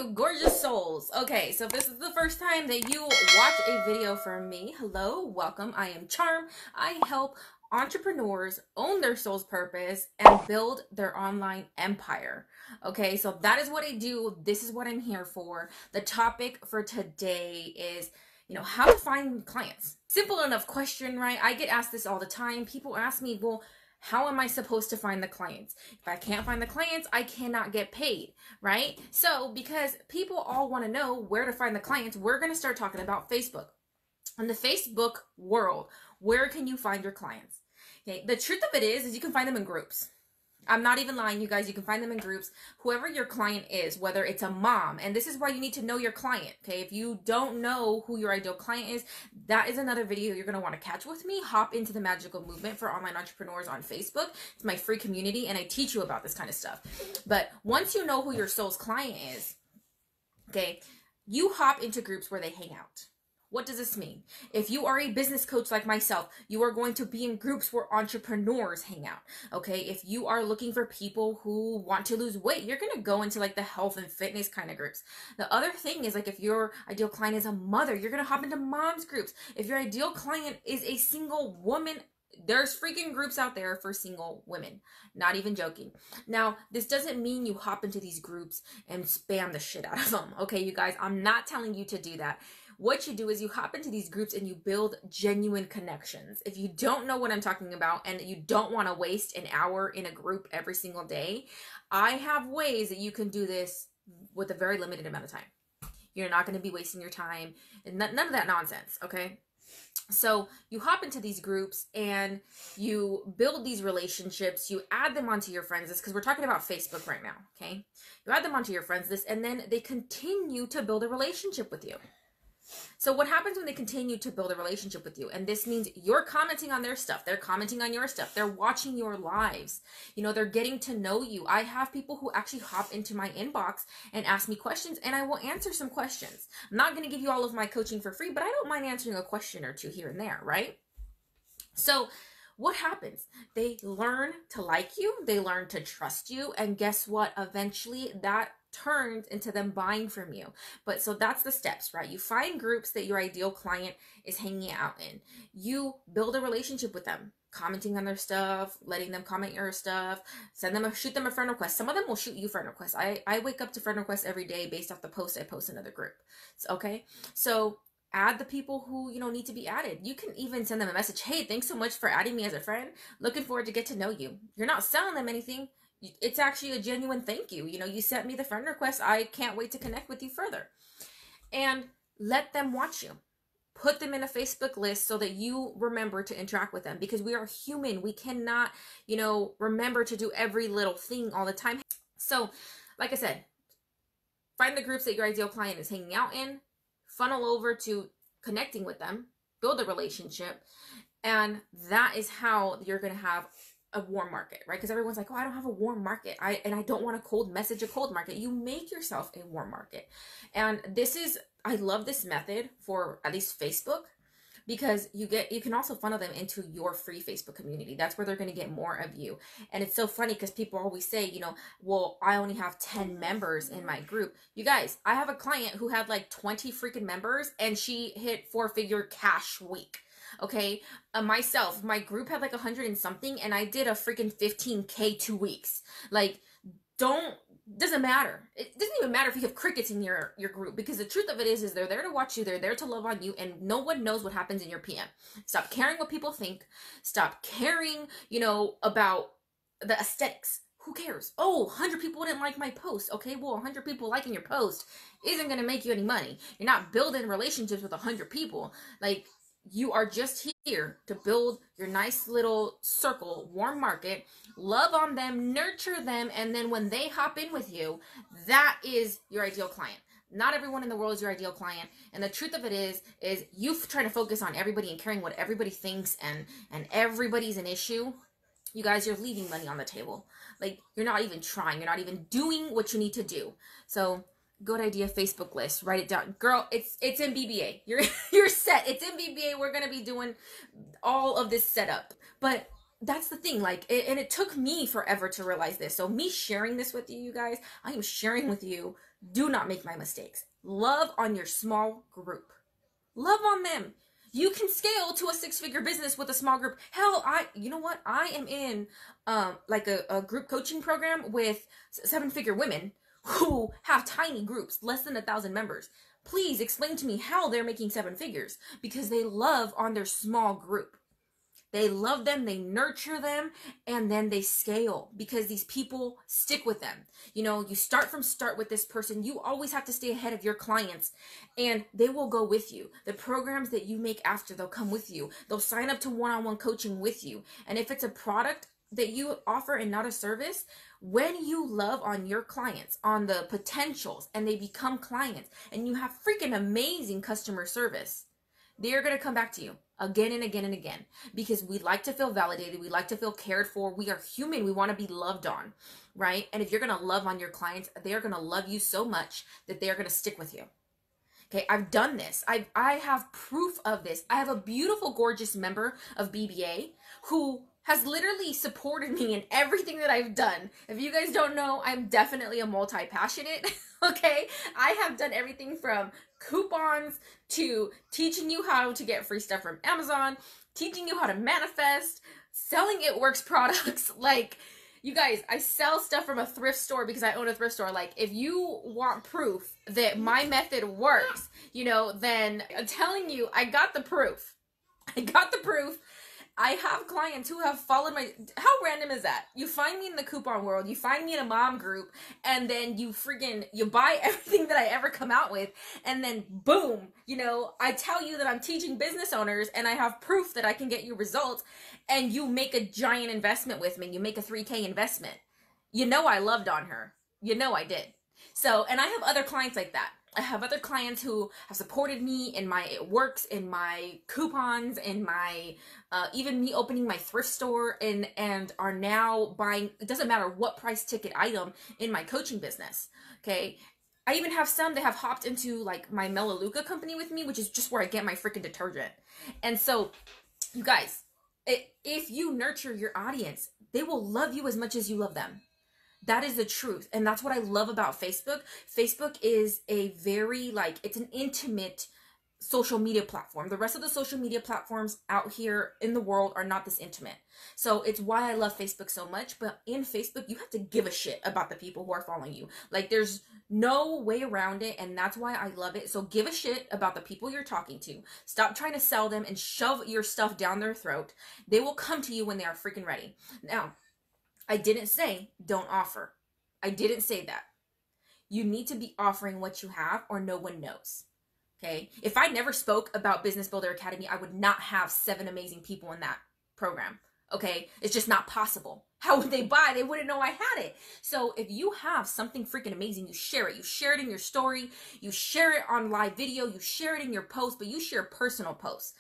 you gorgeous souls. Okay, so if this is the first time that you watch a video from me, hello, welcome. I am Charm. I help entrepreneurs own their soul's purpose and build their online empire. Okay, so that is what I do. This is what I'm here for. The topic for today is, how to find clients. Simple enough question, right? I get asked this all the time. People ask me, well, how am I supposed to find the clients? If I can't find the clients, I cannot get paid, right? So because people all want to know where to find the clients, we're going to start talking about Facebook. In the Facebook world, where can you find your clients? Okay, the truth of it is you can find them in groups. I'm not even lying, you guys. You can find them in groups. Whoever your client is, whether it's a mom, and this is why you need to know your client, okay? If you don't know who your ideal client is, that is another video you're going to want to catch with me. Hop into the Magical Movement for Online Entrepreneurs on Facebook. It's my free community, and I teach you about this kind of stuff. But once you know who your soul's client is, okay, you hop into groups where they hang out. What does this mean? If you are a business coach like myself, you are going to be in groups where entrepreneurs hang out. Okay. If you are looking for people who want to lose weight, you're going to go into like the health and fitness kind of groups. The other thing is, like, if your ideal client is a mother, you're going to hop into mom's groups. If your ideal client is a single woman, there's freaking groups out there for single women. Not even joking. Now, this doesn't mean you hop into these groups and spam the shit out of them. Okay, you guys, I'm not telling you to do that. What you do is you hop into these groups and you build genuine connections. If you don't know what I'm talking about and you don't want to waste an hour in a group every single day, I have ways that you can do this with a very limited amount of time. You're not going to be wasting your time and none of that nonsense, okay? So you hop into these groups and you build these relationships. You add them onto your friends list, because we're talking about Facebook right now, okay? You add them onto your friends list and then they continue to build a relationship with you. So what happens when they continue to build a relationship with you? And this means you're commenting on their stuff. They're commenting on your stuff. They're watching your lives. They're getting to know you. I have people who actually hop into my inbox and ask me questions, and I will answer some questions. I'm not going to give you all of my coaching for free, but I don't mind answering a question or two here and there, right? So what happens? They learn to like you. They learn to trust you. And guess what? Eventually that turns into them buying from you. But so that's the steps, right? You find groups that your ideal client is hanging out in. You build a relationship with them, commenting on their stuff, letting them comment your stuff, shoot them a friend request. Some of them will shoot you friend requests. I wake up to friend requests every day based off the post I post in another group. Okay. So add the people who, need to be added. You can even send them a message. Hey, thanks so much for adding me as a friend. Looking forward to get to know you. You're not selling them anything. It's actually a genuine thank you. You sent me the friend request. I can't wait to connect with you further. And let them watch you. Put them in a Facebook list so that you remember to interact with them, because we are human. We cannot, remember to do every little thing all the time. So, like I said, find the groups that your ideal client is hanging out in, funnel over to connecting with them, build a relationship, and that is how you're going to have a warm market, right? Because everyone's like, oh, I don't have a warm market. I don't want to cold message a cold market. You make yourself a warm market. And I love this method for at least Facebook, because you can also funnel them into your free Facebook community. That's where they're going to get more of you. And it's so funny because people always say, well, I only have 10 members in my group. You guys, I have a client who had like 20 freaking members and she hit 4-figure cash week. Okay. Myself, my group had like 100 and something, and I did a freaking 15K 2 weeks. Like, doesn't matter. It doesn't even matter if you have crickets in your group, because the truth of it is they're there to watch you. They're there to love on you, and no one knows what happens in your PM. Stop caring what people think. Stop caring, about the aesthetics. Who cares? Oh, 100 people didn't like my post. Okay, well, 100 people liking your post isn't going to make you any money. You're not building relationships with 100 people. Like, you are just here to build your nice little circle, warm market, love on them, nurture them, and then when they hop in with you, that is your ideal client. Not everyone in the world is your ideal client. And the truth of it is you trying to focus on everybody and caring what everybody thinks and everybody's an issue. You guys, you're leaving money on the table. Like, you're not even trying. You're not even doing what you need to do. So good idea, Facebook list. Write it down. Girl, it's in BBA. You're set. It's in BBA. We're going to be doing all of this setup. But that's the thing, like, and it took me forever to realize this. So me sharing this with you, you guys, I am sharing with you, do not make my mistakes. Love on your small group. Love on them. You can scale to a 6-figure business with a small group. Hell, you know what? I am in like a group coaching program with 7-figure women who have tiny groups, less than 1,000 members. Please explain to me how they're making 7 figures, because they love on their small group. They love them, they nurture them, and then they scale because these people stick with them. You know, you start with this person. You always have to stay ahead of your clients, and they will go with you. The programs that you make after, they'll come with you. They'll sign up to one-on-one coaching with you. And if it's a product that you offer and not a service, when you love on your clients, on the potentials, and they become clients, and you have freaking amazing customer service, they're going to come back to you again and again and again, because we like to feel validated. We like to feel cared for. We are human. We want to be loved on, right? And if you're going to love on your clients, they are going to love you so much that they are going to stick with you. Okay, I've done this. I have proof of this. I have a beautiful, gorgeous member of BBA who has literally supported me in everything that I've done. If you guys don't know, I'm definitely a multi-passionate, okay? I have done everything from coupons to teaching you how to get free stuff from Amazon, teaching you how to manifest, selling It Works products. Like, you guys, I sell stuff from a thrift store because I own a thrift store. Like, if you want proof that my method works, you know, then I'm telling you, I got the proof. I got the proof. I have clients who have followed my, how random is that? You find me in the coupon world, you find me in a mom group, and then you buy everything that I ever come out with, and then boom, you know, I tell you that I'm teaching business owners, and I have proof that I can get you results, and you make a giant investment with me. You make a 3K investment. You know I loved on her. You know I did. So, and I have other clients like that. I have other clients who have supported me in my It Works, in my coupons, in my, even me opening my thrift store, and are now buying, it doesn't matter what price ticket item in my coaching business, okay? I even have some that have hopped into like my Melaleuca company with me, which is just where I get my freaking detergent. And so, you guys, if you nurture your audience, they will love you as much as you love them. That is the truth. And that's what I love about Facebook. Facebook is a very, like, it's an intimate social media platform. The rest of the social media platforms out here in the world are not this intimate. So it's why I love Facebook so much. But in Facebook, you have to give a shit about the people who are following you. Like, there's no way around it. And that's why I love it. So give a shit about the people you're talking to. Stop trying to sell them and shove your stuff down their throat. They will come to you when they are freaking ready. Now, I didn't say don't offer. I didn't say that. You need to be offering what you have, or no one knows. Okay? If I never spoke about Business Builder Academy, I would not have 7 amazing people in that program. Okay? It's just not possible. How would they buy? They wouldn't know I had it. So if you have something freaking amazing, you share it. You share it in your story. You share it on live video. You share it in your post, but you share personal posts.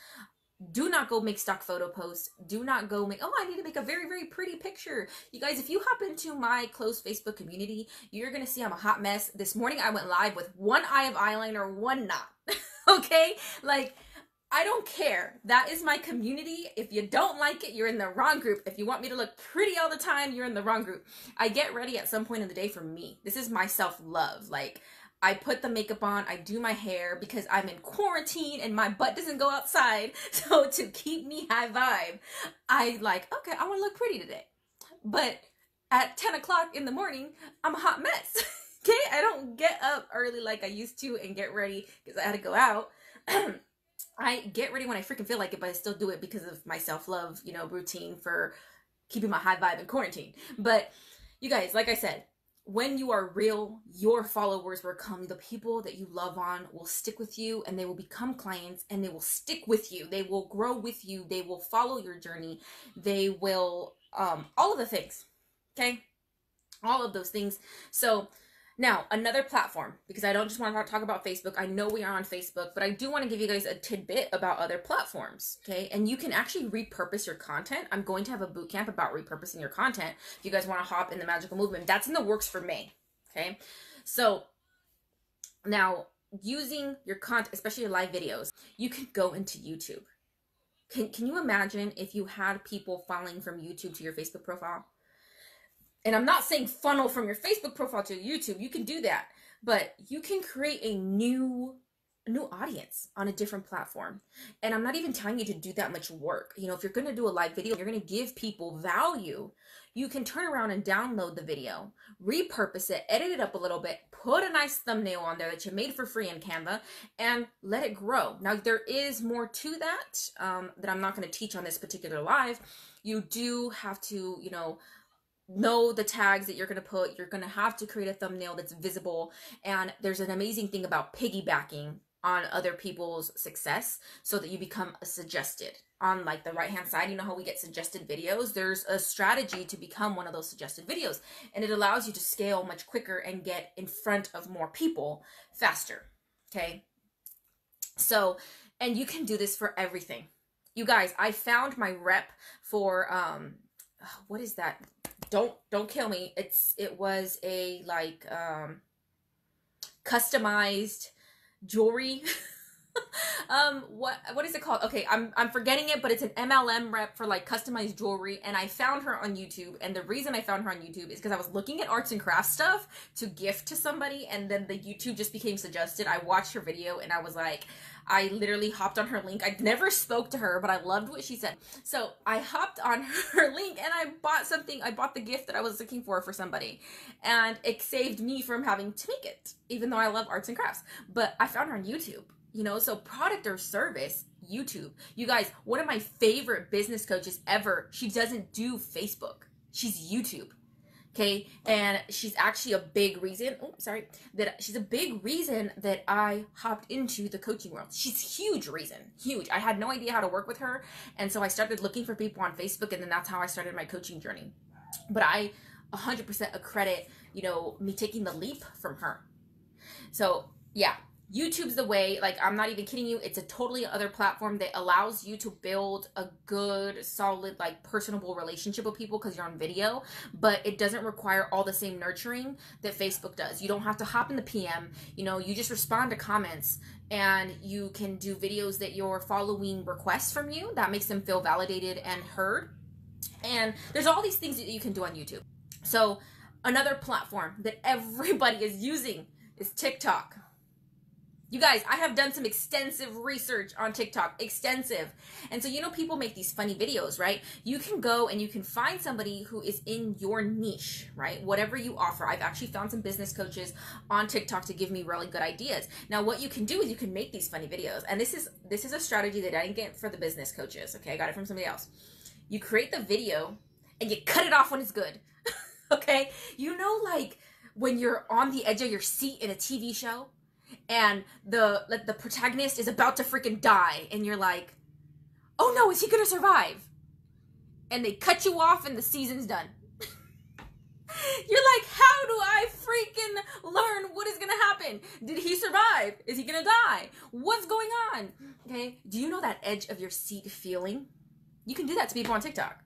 Do not go make stock photo posts. Do not go make, oh, I need to make a very, very pretty picture. You guys, if you hop into my closed Facebook community, you're going to see I'm a hot mess. This morning I went live with one eye of eyeliner, one not. Okay? Like, I don't care. That is my community. If you don't like it, you're in the wrong group. If you want me to look pretty all the time, you're in the wrong group. I get ready at some point in the day for me. This is my self-love. Like, I put the makeup on, I do my hair because I'm in quarantine and my butt doesn't go outside. So to keep me high vibe, I like, okay, I want to look pretty today. But at 10 o'clock in the morning, I'm a hot mess. Okay? I don't get up early like I used to and get ready because I had to go out. I get ready when I freaking feel like it, but I still do it because of my self-love, you know, routine for keeping my high vibe in quarantine. But you guys, like I said, when you are real, your followers will come. The people that you love on will stick with you, and they will become clients, and they will stick with you. They will grow with you. They will follow your journey. They will, all of the things, okay? All of those things. So now, another platform, because I don't just want to talk about Facebook. I know we are on Facebook, but I do want to give you guys a tidbit about other platforms, okay? And you can actually repurpose your content. I'm going to have a boot camp about repurposing your content. If you guys want to hop in the magical movement, that's in the works for May, okay? So now, using your content, especially your live videos, you can go into YouTube, Can you imagine if you had people following from YouTube to your Facebook profile? And I'm not saying funnel from your Facebook profile to YouTube. You can do that, but you can create a new audience on a different platform. And I'm not even telling you to do that much work. You know, if you're going to do a live video, you're going to give people value. You can turn around and download the video, repurpose it, edit it up a little bit, put a nice thumbnail on there that you made for free in Canva, and let it grow. Now, there is more to that that I'm not going to teach on this particular live. You do have to, you know the tags that you're going to put. You're going to have to create a thumbnail that's visible. And there's an amazing thing about piggybacking on other people's success so that you become a suggested. On like the right hand side, you know how we get suggested videos? There's a strategy to become one of those suggested videos, and it allows you to scale much quicker and get in front of more people faster. Okay, so, and you can do this for everything. You guys, I found my rep for what is that? Don't kill me. It was a like customized jewelry. What is it called? Okay, I'm forgetting it, but it's an MLM rep for like customized jewelry, and I found her on YouTube. And the reason I found her on YouTube is because I was looking at arts and crafts stuff to gift to somebody, and then the YouTube just became suggested. I watched her video and I was like, I literally hopped on her link. I never spoke to her, but I loved what she said. So I hopped on her link and I bought something. I bought the gift that I was looking for somebody, and it saved me from having to make it, even though I love arts and crafts. But I found her on YouTube. You know, so product or service, YouTube. You guys, one of my favorite business coaches ever, she doesn't do Facebook. She's YouTube. Okay, and she's actually a big reason, she's a big reason that I hopped into the coaching world. She's huge reason, huge. I had no idea how to work with her, and so I started looking for people on Facebook, and then that's how I started my coaching journey. But I 100% accredit, you know, me taking the leap from her. So, yeah. YouTube's the way. Like, I'm not even kidding you. It's a totally other platform that allows you to build a good, solid, like personable relationship with people because you're on video, but it doesn't require all the same nurturing that Facebook does. You don't have to hop in the PM. You know, you just respond to comments, and you can do videos that your following requests from you. That makes them feel validated and heard. And there's all these things that you can do on YouTube. So another platform that everybody is using is TikTok. You guys, I have done some extensive research on TikTok, extensive. And so, you know, people make these funny videos, right? You can go and you can find somebody who is in your niche, right? Whatever you offer. I've actually found some business coaches on TikTok to give me really good ideas. Now, what you can do is you can make these funny videos. And this is a strategy that I didn't get for the business coaches. Okay, I got it from somebody else. You create the video and you cut it off when it's good. Okay? You know, like when you're on the edge of your seat in a TV show, and the protagonist is about to freaking die, and you're like, oh no, is he gonna survive? And they cut you off and the season's done. You're like, how do I freaking learn what is gonna happen? Did he survive? Is he gonna die? What's going on? Okay, do you know that edge of your seat feeling? You can do that to people on TikTok.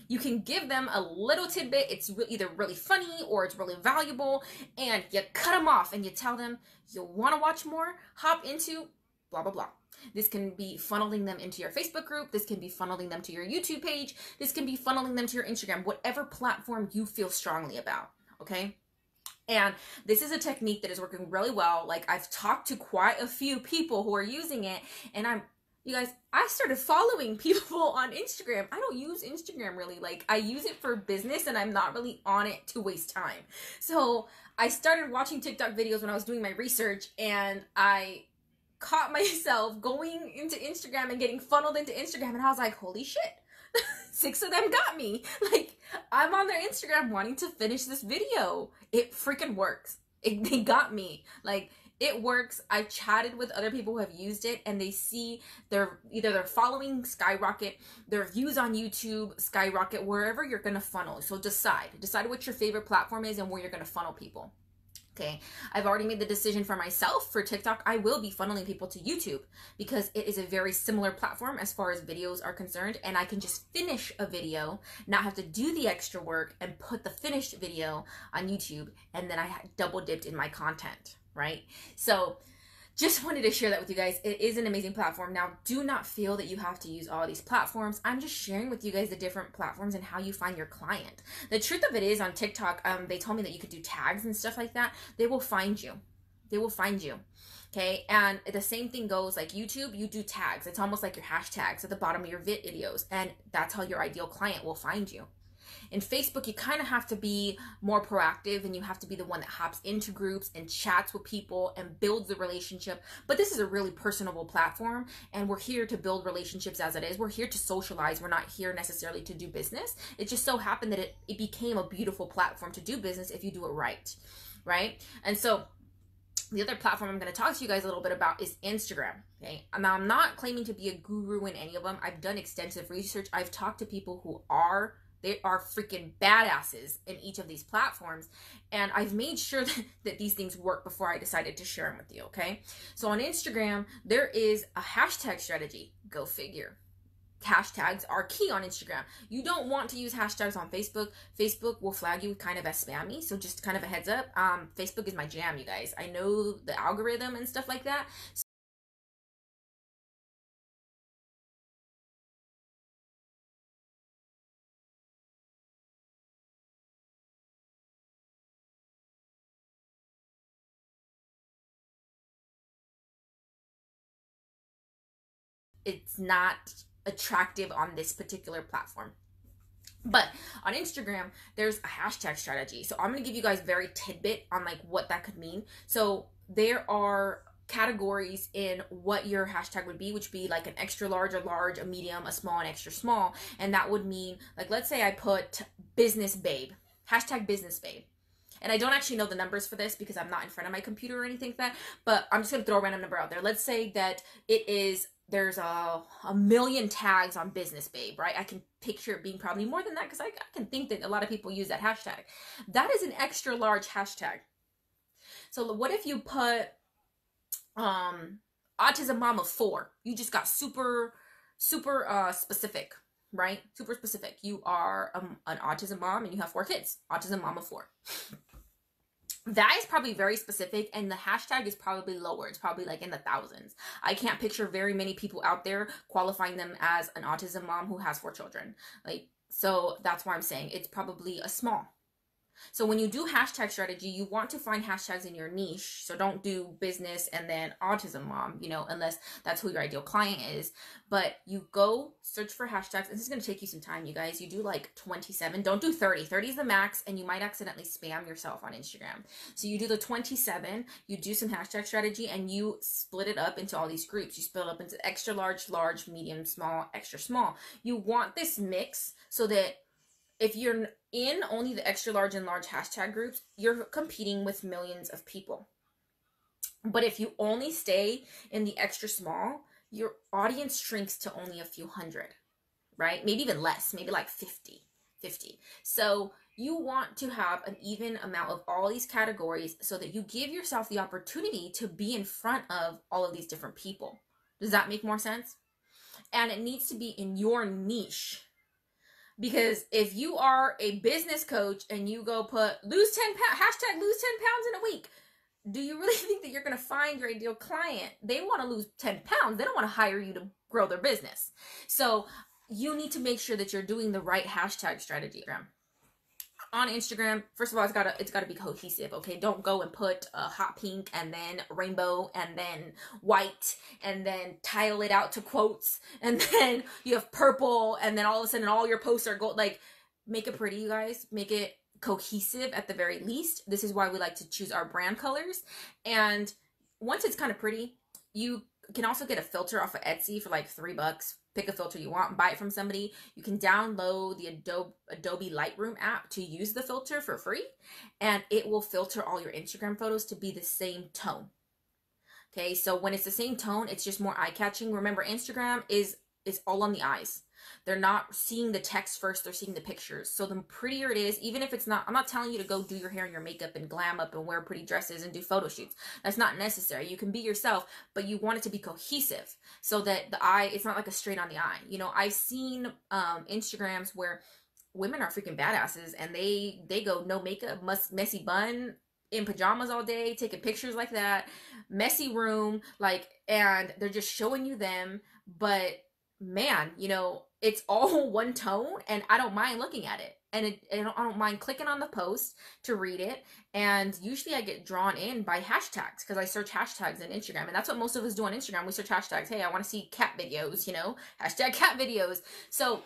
You can give them a little tidbit. It's either really funny or it's really valuable, and you cut them off and you tell them, you want to watch more? Hop into blah, blah, blah. This can be funneling them into your Facebook group. This can be funneling them to your YouTube page. This can be funneling them to your Instagram, whatever platform you feel strongly about, okay? And this is a technique that is working really well. Like, I've talked to quite a few people who are using it, and you guys, I started following people on Instagram. I don't use Instagram really. Like, I use it for business, and I'm not really on it to waste time. So I started watching TikTok videos when I was doing my research, and I caught myself going into Instagram and getting funneled into Instagram, and I was like, holy shit. 6 of them got me. Like, I'm on their Instagram wanting to finish this video. It freaking works. They got me. Like, it works. I've chatted with other people who have used it, and they see either their following skyrocket, their views on YouTube skyrocket, wherever you're going to funnel. So decide what your favorite platform is and where you're going to funnel people. Okay, I've already made the decision for myself. For TikTok, I will be funneling people to YouTube because it is a very similar platform as far as videos are concerned, and I can just finish a video, not have to do the extra work, and put the finished video on YouTube, and then I double dipped in my content, right? So just wanted to share that with you guys. It is an amazing platform. Now, do not feel that you have to use all these platforms. I'm just sharing with you guys the different platforms and how you find your client. The truth of it is, on TikTok, they told me that you could do tags and stuff like that. They will find you. They will find you. Okay, and the same thing goes like YouTube. You do tags. It's almost like your hashtags at the bottom of your videos, and that's how your ideal client will find you. In Facebook, you kind of have to be more proactive, and you have to be the one that hops into groups and chats with people and builds the relationship. But this is a really personable platform, and we're here to build relationships as it is. We're here to socialize. We're not here necessarily to do business. It just so happened that it became a beautiful platform to do business if you do it right, right? And so the other platform I'm going to talk to you guys a little bit about is Instagram. Okay. Now, I'm not claiming to be a guru in any of them. I've done extensive research. I've talked to people who are freaking badasses in each of these platforms. And I've made sure that these things work before I decided to share them with you. Okay. So on Instagram, there is a hashtag strategy. Go figure. Hashtags are key on Instagram. You don't want to use hashtags on Facebook. Facebook will flag you kind of as spammy. So just kind of a heads up. Facebook is my jam, you guys. I know the algorithm and stuff like that. It's not attractive on this particular platform. But on Instagram, there's a hashtag strategy. So I'm going to give you guys very tidbit on like what that could mean. So there are categories in what your hashtag would be, which would be like an extra large, a large, a medium, a small, and extra small. And that would mean, like, let's say I put business babe, hashtag business babe. And I don't actually know the numbers for this because I'm not in front of my computer or anything like that, but I'm just going to throw a random number out there. Let's say that there's a million tags on business babe, right? I can picture it being probably more than that because I can think that a lot of people use that hashtag. That is an extra large hashtag. So what if you put autism mom of 4? You just got super specific, right? Super specific. You are an autism mom and you have 4 kids. Autism mom of 4. That is probably very specific, and the hashtag is probably lower. It's probably like in the thousands. I can't picture very many people out there qualifying them as an autism mom who has 4 children. Like, so that's why I'm saying it's probably a small. So when you do hashtag strategy, you want to find hashtags in your niche. So don't do business and then autism mom, unless that's who your ideal client is. But you go search for hashtags. And this is going to take you some time, you guys. You do like 27. Don't do 30. 30 is the max, and you might accidentally spam yourself on Instagram. So you do the 27, you do some hashtag strategy, and you split it up into all these groups. You split it up into extra large, large, medium, small, extra small. You want this mix so that if you're in only the extra large and large hashtag groups, you're competing with millions of people. But if you only stay in the extra small, your audience shrinks to only a few hundred, right? Maybe even less, maybe like 50. So you want to have an even amount of all these categories so that you give yourself the opportunity to be in front of all of these different people. Does that make more sense? And it needs to be in your niche. Because if you are a business coach and you go put lose 10 pounds, hashtag lose 10 pounds in a week, do you really think that you're going to find your ideal client? They want to lose 10 pounds. They don't want to hire you to grow their business. So you need to make sure that you're doing the right hashtag strategy. On Instagram, first of all, it's gotta be cohesive, okay? Don't go and put a hot pink and then rainbow and then white and then tile it out to quotes and then you have purple and then all of a sudden all your posts are gold. Like, make it pretty, you guys. Make it cohesive at the very least. This is why we like to choose our brand colors. And once it's kind of pretty, you can also get a filter off of Etsy for like $3. Pick a filter you want, buy it from somebody. You can download the Adobe Lightroom app to use the filter for free, and it will filter all your Instagram photos to be the same tone. Okay, so when it's the same tone, it's just more eye-catching. Remember, Instagram is all on the eyes. They're not seeing the text first, they're seeing the pictures. So the prettier it is, even if it's not, I'm not telling you to go do your hair and your makeup and glam up and wear pretty dresses and do photo shoots. That's not necessary. You can be yourself, but you want it to be cohesive so that the eye, it's not like a straight on the eye. I've seen Instagrams where women are freaking badasses and they go no makeup, messy bun, in pajamas all day, taking pictures like that, messy room, like, and they're just showing you them. But man, you know, it's all one tone, and I don't mind looking at it. And I don't mind clicking on the post to read it. And usually I get drawn in by hashtags because I search hashtags in Instagram. And that's what most of us do on Instagram. We search hashtags. Hey, I want to see cat videos, you know, hashtag cat videos. So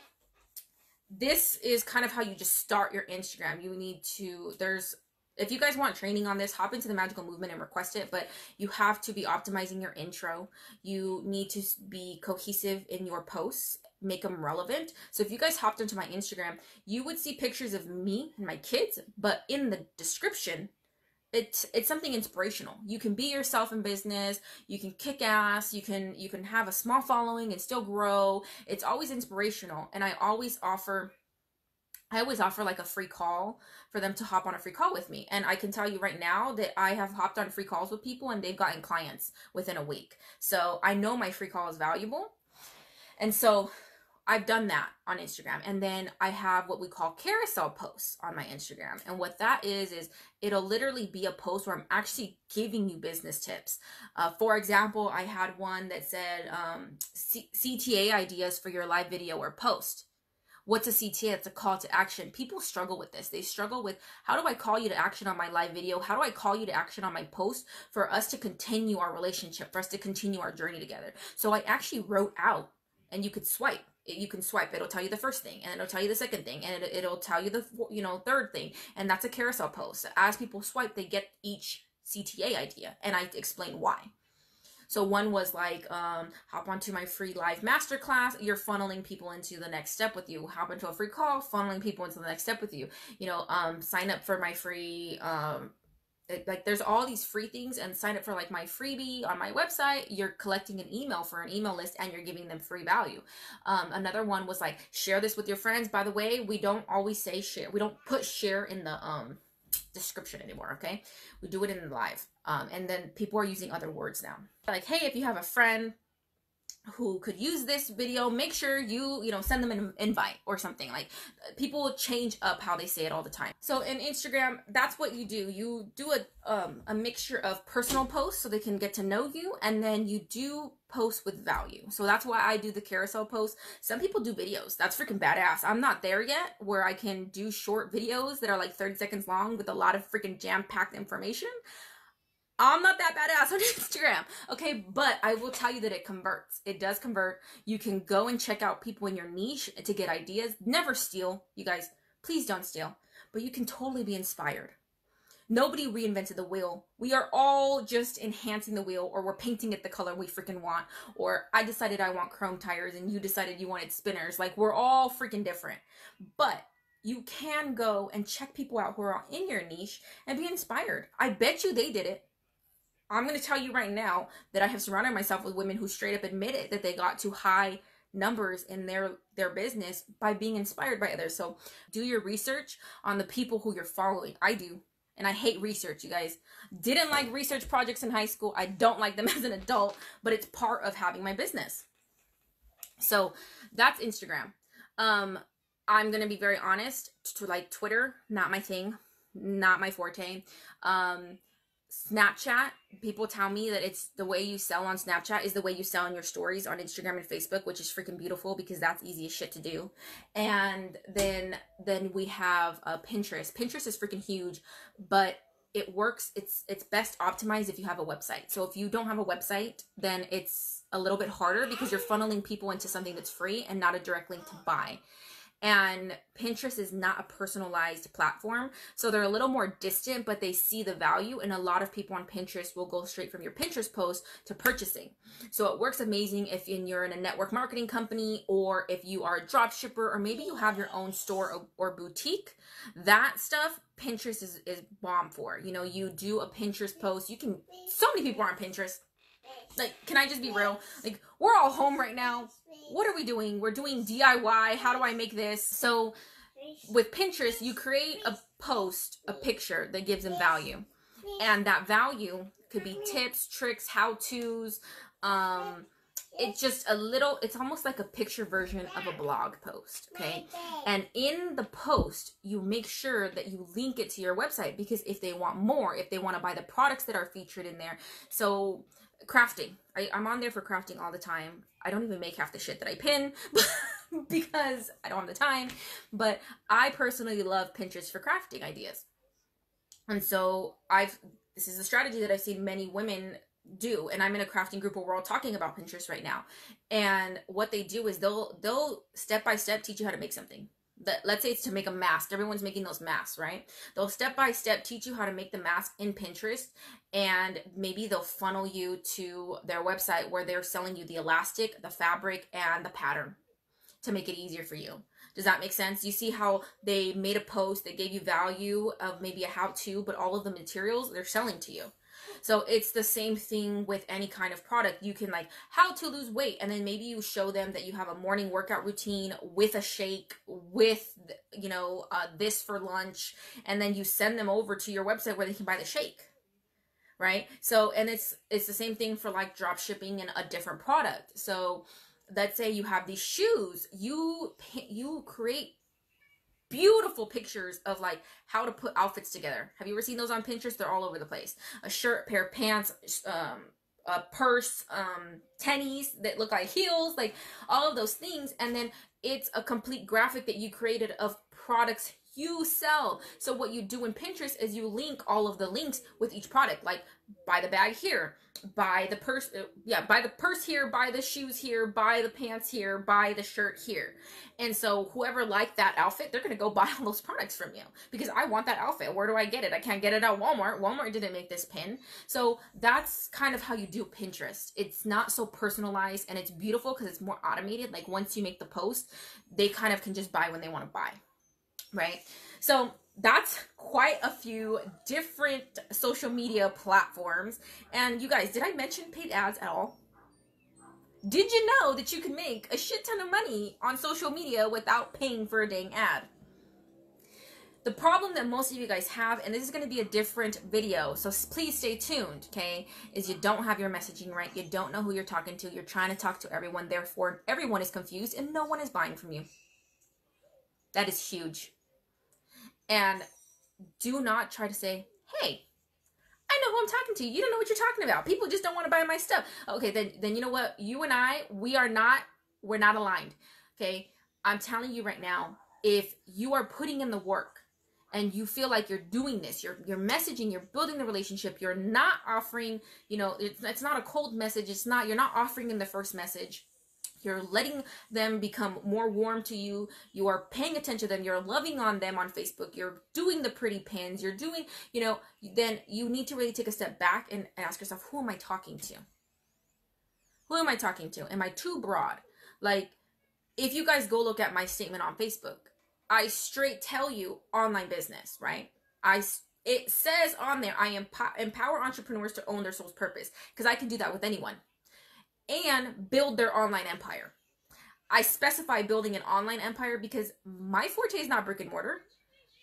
this is kind of how you just start your Instagram. You need to, if you guys want training on this, hop into the Magical Movement and request it, but you have to be optimizing your intro. You need to be cohesive in your posts, make them relevant. So if you guys hopped into my Instagram, you would see pictures of me and my kids, but in the description, it's something inspirational. You can be yourself in business, you can kick ass, you can have a small following and still grow. It's always inspirational. And I always offer like a free call for them to hop on a free call with me. And I can tell you right now that I have hopped on free calls with people and they've gotten clients within a week. So I know my free call is valuable. And so I've done that on Instagram. And then I have what we call carousel posts on my Instagram. And what that is it'll literally be a post where I'm actually giving you business tips. For example, I had one that said CTA ideas for your live video or post. What's a CTA? It's a call to action. People struggle with this. They struggle with, how do I call you to action on my live video? How do I call you to action on my post for us to continue our relationship, for us to continue our journey together? So I actually wrote out, and you could swipe. You can swipe. It'll tell you the first thing, and it'll tell you the second thing, and it'll tell you the third thing. And that's a carousel post. As people swipe, they get each CTA idea, and I explain why. So one was like, hop onto my free live masterclass. You're funneling people into the next step with you. Hop into a free call, funneling people into the next step with you. You know, sign up for my free, like there's all these free things, and sign up for like my freebie on my website. You're collecting an email for an email list, and you're giving them free value. Another one was like, share this with your friends. By the way, we don't always say share. We don't put share in the description anymore. Okay, we do it in live. And then people are using other words now. Like, hey, if you have a friend who could use this video, make sure you send them an invite or something. Like, people change up how they say it all the time. So in Instagram, that's what you do. You do a mixture of personal posts so they can get to know you, and then you do posts with value. So that's why I do the carousel posts. Some people do videos. That's freaking badass. I'm not there yet where I can do short videos that are like 30 seconds long with a lot of freaking jam-packed information. I'm not that badass on Instagram, okay? But I will tell you that it converts. It does convert. You can go and check out people in your niche to get ideas. Never steal, you guys. Please don't steal. But you can totally be inspired. Nobody reinvented the wheel. We are all just enhancing the wheel, or we're painting it the color we freaking want. Or I decided I want chrome tires and you decided you wanted spinners. Like, we're all freaking different. But you can go and check people out who are in your niche and be inspired. I bet you they did it. I'm going to tell you right now that I have surrounded myself with women who straight up admitted that they got to high numbers in their business by being inspired by others. So do your research on the people who you're following. I do. And I hate research, you guys. Didn't like research projects in high school. I don't like them as an adult, but it's part of having my business. So that's Instagram. I'm going to be very honest, to like Twitter, not my thing, not my forte. Snapchat, people tell me that it's the way you sell on Snapchat is the way you sell on your stories on Instagram and Facebook, which is freaking beautiful because that's easy as shit to do. And then we have Pinterest. Pinterest is freaking huge, but it works. It's best optimized if you have a website. So if you don't have a website, then it's a little bit harder because you're funneling people into something that's free and not a direct link to buy. And Pinterest is not a personalized platform, so they're a little more distant, but they see the value, and a lot of people on Pinterest will go straight from your Pinterest post to purchasing. So it works amazing if you're in a network marketing company, or if you are a drop shipper, or maybe you have your own store or boutique. That stuff Pinterest is bomb for. You know, you do a Pinterest post, so many people are on Pinterest. Like, can I just be real? Like, we're all home right now. What are we doing? We're doing DIY. How do I make this? So with Pinterest, you create a post, a picture that gives them value. And that value could be tips, tricks, how-tos, it's just a little, it's almost like a picture version of a blog post, okay? And in the post, you make sure that you link it to your website, because if they want more, if they want to buy the products that are featured in there. So crafting, I'm on there for crafting all the time. I don't even make half the shit that I pin because I don't have the time, but I personally love Pinterest for crafting ideas. And so this is a strategy that I've seen many women do, and I'm in a crafting group where we're all talking about Pinterest right now. And what they do is they'll step by step teach you how to make something. Let's say it's to make a mask. Everyone's making those masks, right? They'll step by step teach you how to make the mask in Pinterest, and maybe they'll funnel you to their website where they're selling you the elastic, the fabric, and the pattern to make it easier for you. Does that make sense? You see how they made a post that gave you value of maybe a how-to, but all of the materials they're selling to you. So it's the same thing with any kind of product. You can like how to lose weight, and then maybe you show them that you have a morning workout routine with a shake, with, you know, this for lunch, and then you send them over to your website where they can buy the shake, right? So, and it's the same thing for like drop shipping and a different product. So let's say you have these shoes, you create beautiful pictures of like how to put outfits together. Have you ever seen those on Pinterest? They're all over the place. A shirt, pair of pants, a purse, tennies that look like heels, like all of those things. And then it's a complete graphic that you created of products you sell. So what you do in Pinterest is you link all of the links with each product, like buy the bag here, buy the purse, buy the purse here, buy the shoes here, buy the pants here, buy the shirt here. And so whoever liked that outfit, they're going to go buy all those products from you, because I want that outfit. Where do I get it? I can't get it at Walmart. Walmart didn't make this pin. So that's kind of how you do Pinterest. It's not so personalized, and it's beautiful because it's more automated. Like once you make the post, they kind of can just buy when they want to buy. Right? So that's quite a few different social media platforms. And you guys, did I mention paid ads at all? Did you know that you can make a shit ton of money on social media without paying for a dang ad? The problem that most of you guys have, and this is going to be a different video, so please stay tuned, okay, is you don't have your messaging right. You don't know who you're talking to. You're trying to talk to everyone. Therefore, everyone is confused and no one is buying from you. That is huge. And do not try to say, hey, I know who I'm talking to. You don't know what you're talking about. People just don't want to buy my stuff. Okay, then you know what? You and I, we're not aligned. Okay? I'm telling you right now, if you are putting in the work and you feel like you're doing this, you're messaging, you're building the relationship, you're not offering, you know, it's not a cold message. You're not offering in the first message. You're letting them become more warm to you. You are paying attention to them. You're loving on them on Facebook. You're doing the pretty pins. You're doing, you know, then you need to really take a step back and ask yourself, who am I talking to? Who am I talking to? Am I too broad? Like, if you guys go look at my statement on Facebook, I straight tell you online business, right? It says on there, I empower entrepreneurs to own their soul's purpose, because I can do that with anyone, and build their online empire. I specify building an online empire because my forte is not brick and mortar.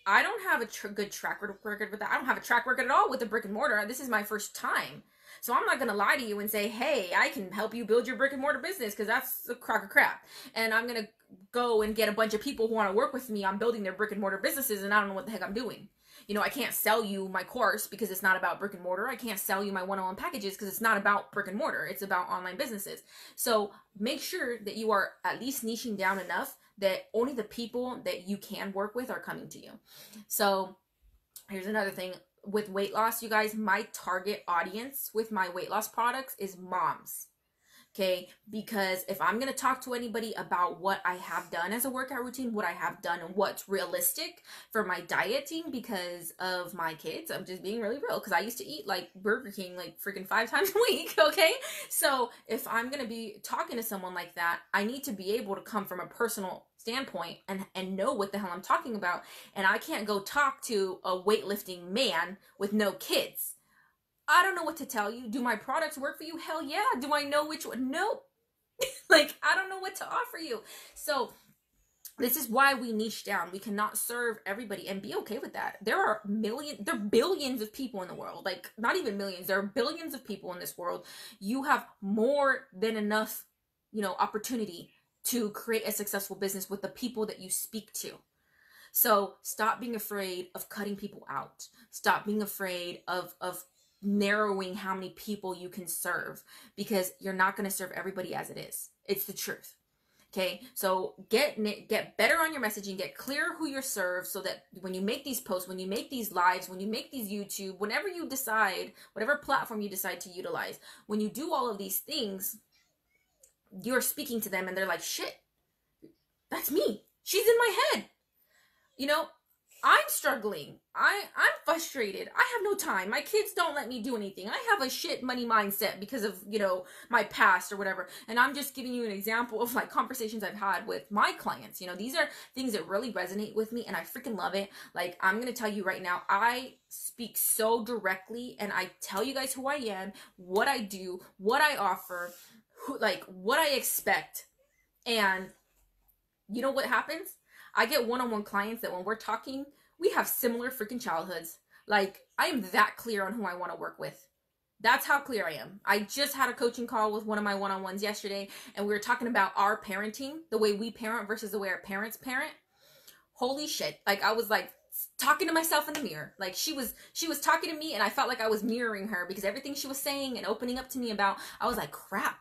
I don't have a good track record with that. I don't have a track record at all with the brick and mortar. This is my first time. So I'm not going to lie to you and say, hey, I can help you build your brick and mortar business, because that's a crock of crap. And I'm going to go and get a bunch of people who want to work with me on building their brick and mortar businesses, and I don't know what the heck I'm doing. You know, I can't sell you my course because it's not about brick and mortar. I can't sell you my one-on-one packages because it's not about brick and mortar. It's about online businesses. So make sure that you are at least niching down enough that only the people that you can work with are coming to you. So here's another thing. With weight loss, you guys, my target audience with my weight loss products is moms. Okay, because if I'm going to talk to anybody about what I have done as a workout routine, what I have done and what's realistic for my dieting because of my kids, I'm just being really real, because I used to eat like Burger King like freaking 5 times a week, okay? So if I'm going to be talking to someone like that, I need to be able to come from a personal standpoint and know what the hell I'm talking about. And I can't go talk to a weightlifting man with no kids. I don't know what to tell you. Do my products work for you? Hell yeah. Do I know which one? Nope. Like, I don't know what to offer you. So this is why we niche down. We cannot serve everybody, and be okay with that. There are billions of people in the world. Like, not even millions. There are billions of people in this world. You have more than enough opportunity to create a successful business with the people that you speak to. So stop being afraid of cutting people out. Stop being afraid of narrowing how many people you can serve, because you're not going to serve everybody as it is. It's the truth. Okay, so get better on your messaging, get clear who you're served, so that when you make these posts, when you make these lives, when you make these YouTube, whenever you decide, whatever platform you decide to utilize, when you do all of these things, you're speaking to them and they're like, shit, that's me. She's in my head. I'm struggling. I'm frustrated. I have no time. My kids don't let me do anything. I have a shit money mindset because of, my past or whatever. And I'm just giving you an example of like conversations I've had with my clients. These are things that really resonate with me and I freaking love it. Like, I'm going to tell you right now, I speak so directly and I tell you guys who I am, what I do, what I offer, what I expect. And you know what happens? I get one-on-one clients that when we're talking, we have similar freaking childhoods. Like, I am that clear on who I want to work with. That's how clear I am. I just had a coaching call with one of my one-on-ones yesterday, and we were talking about our parenting, the way we parent versus the way our parents parent. Holy shit. Like, I was like talking to myself in the mirror. Like, she was talking to me, and I felt like I was mirroring her, because everything she was saying and opening up to me about, I was like, crap.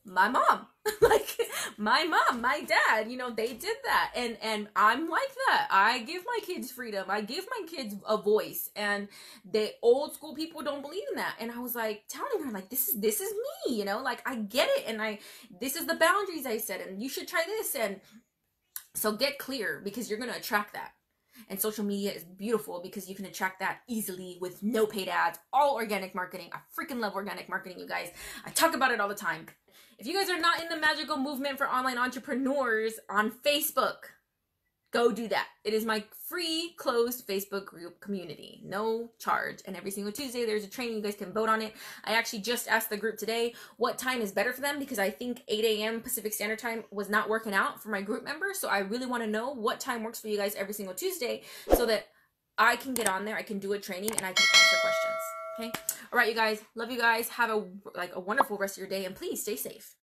My mom, like my mom, my dad, they did that. And I'm like that. I give my kids freedom. I give my kids a voice, and the old school people don't believe in that. And I was like telling her, like, this is me, like, I get it. And this is the boundaries I set, and you should try this. And so get clear, because you're going to attract that. And social media is beautiful because you can attract that easily with no paid ads, all organic marketing. I freaking love organic marketing, you guys. I talk about it all the time. If you guys are not in the magical movement for online entrepreneurs on Facebook, go do that. It is my free closed Facebook group community, no charge. And every single Tuesday there's a training. You guys can vote on it. I actually just asked the group today what time is better for them, because I think 8 a.m. Pacific Standard Time was not working out for my group members. So I really want to know what time works for you guys every single Tuesday, so that I can get on there, I can do a training, and I can answer questions. Okay. All right, you guys. Love you guys. Have a wonderful rest of your day, and please stay safe.